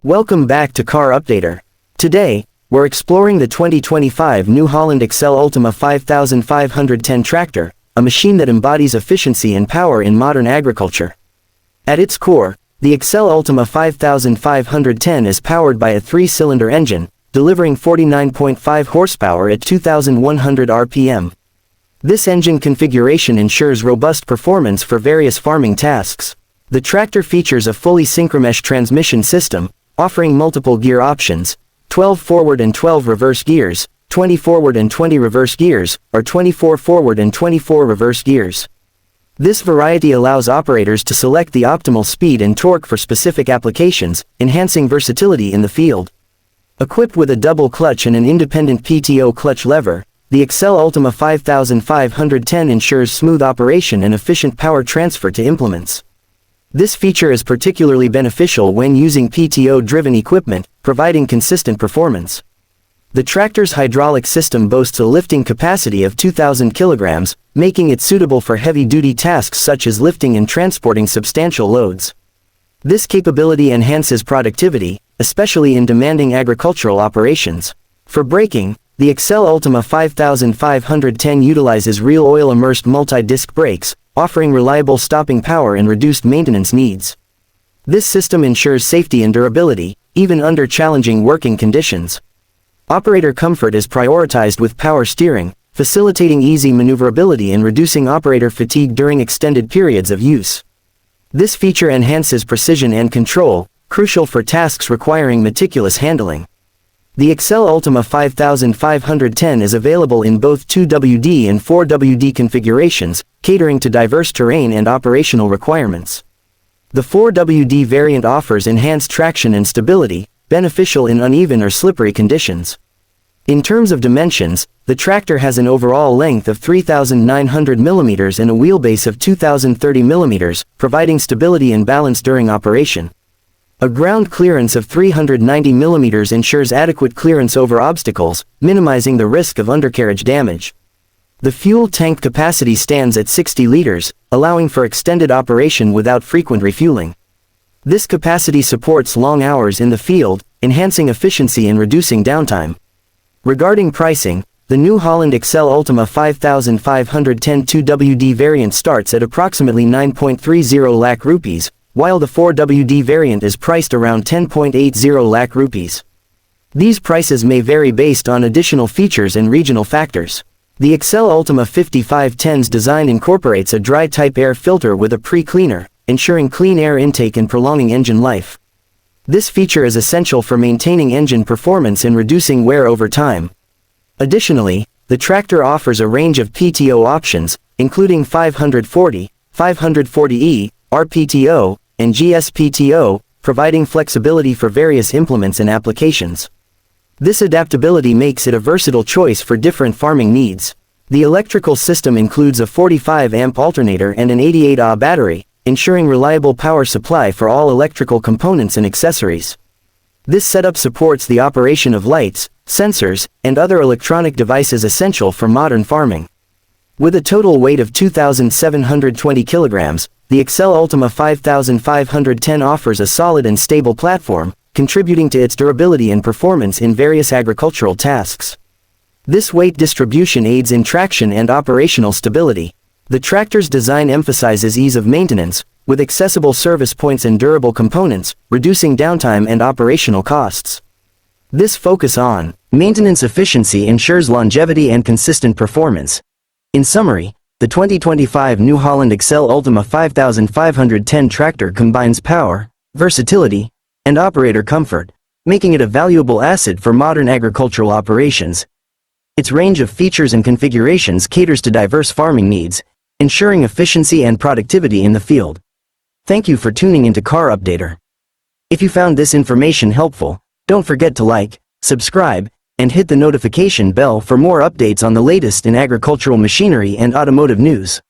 Welcome back to Car Updater. Today, we're exploring the 2025 New Holland Excel Ultima 5510 tractor, a machine that embodies efficiency and power in modern agriculture. At its core, the Excel Ultima 5510 is powered by a 3-cylinder engine, delivering 49.5 horsepower at 2,100 RPM. This engine configuration ensures robust performance for various farming tasks. The tractor features a fully synchromesh transmission system, offering multiple gear options, 12 forward and 12 reverse gears, 20 forward and 20 reverse gears, or 24 forward and 24 reverse gears. This variety allows operators to select the optimal speed and torque for specific applications, enhancing versatility in the field. Equipped with a double clutch and an independent PTO clutch lever, the Excel Ultima 5510 ensures smooth operation and efficient power transfer to implements. This feature is particularly beneficial when using PTO-driven equipment, providing consistent performance. The tractor's hydraulic system boasts a lifting capacity of 2,000 kilograms, making it suitable for heavy-duty tasks such as lifting and transporting substantial loads. This capability enhances productivity, especially in demanding agricultural operations. For braking, the Excel Ultima 5510 utilizes real oil-immersed multi-disc brakes, offering reliable stopping power and reduced maintenance needs. This system ensures safety and durability, even under challenging working conditions. Operator comfort is prioritized with power steering, facilitating easy maneuverability and reducing operator fatigue during extended periods of use. This feature enhances precision and control, crucial for tasks requiring meticulous handling. The Excel Ultima 5510 is available in both 2WD and 4WD configurations, catering to diverse terrain and operational requirements. The 4WD variant offers enhanced traction and stability, beneficial in uneven or slippery conditions. In terms of dimensions, the tractor has an overall length of 3,900 mm and a wheelbase of 2,030 mm, providing stability and balance during operation. A ground clearance of 390 mm ensures adequate clearance over obstacles, minimizing the risk of undercarriage damage. The fuel tank capacity stands at 60 liters, allowing for extended operation without frequent refueling. This capacity supports long hours in the field, enhancing efficiency and reducing downtime. Regarding pricing, the New Holland Excel Ultima 5510 2WD variant starts at approximately 9.30 lakh rupees, while the 4WD variant is priced around 10.80 lakh rupees. These prices may vary based on additional features and regional factors. The Excel Ultima 5510's design incorporates a dry-type air filter with a pre-cleaner, ensuring clean air intake and prolonging engine life. This feature is essential for maintaining engine performance and reducing wear over time. Additionally, the tractor offers a range of PTO options, including 540, 540E, RPTO, and GSPTO, providing flexibility for various implements and applications. This adaptability makes it a versatile choice for different farming needs. The electrical system includes a 45-amp alternator and an 88Ah battery, ensuring reliable power supply for all electrical components and accessories. This setup supports the operation of lights, sensors, and other electronic devices essential for modern farming. With a total weight of 2,720 kilograms, the Excel Ultima 5510 offers a solid and stable platform, contributing to its durability and performance in various agricultural tasks. This weight distribution aids in traction and operational stability. The tractor's design emphasizes ease of maintenance, with accessible service points and durable components, reducing downtime and operational costs. This focus on maintenance efficiency ensures longevity and consistent performance. In summary, the 2025 New Holland Excel Ultima 5510 tractor combines power, versatility, and operator comfort, making it a valuable asset for modern agricultural operations. Its range of features and configurations caters to diverse farming needs, ensuring efficiency and productivity in the field. Thank you for tuning into Car Updater. If you found this information helpful, don't forget to like, subscribe, and hit the notification bell for more updates on the latest in agricultural machinery and automotive news.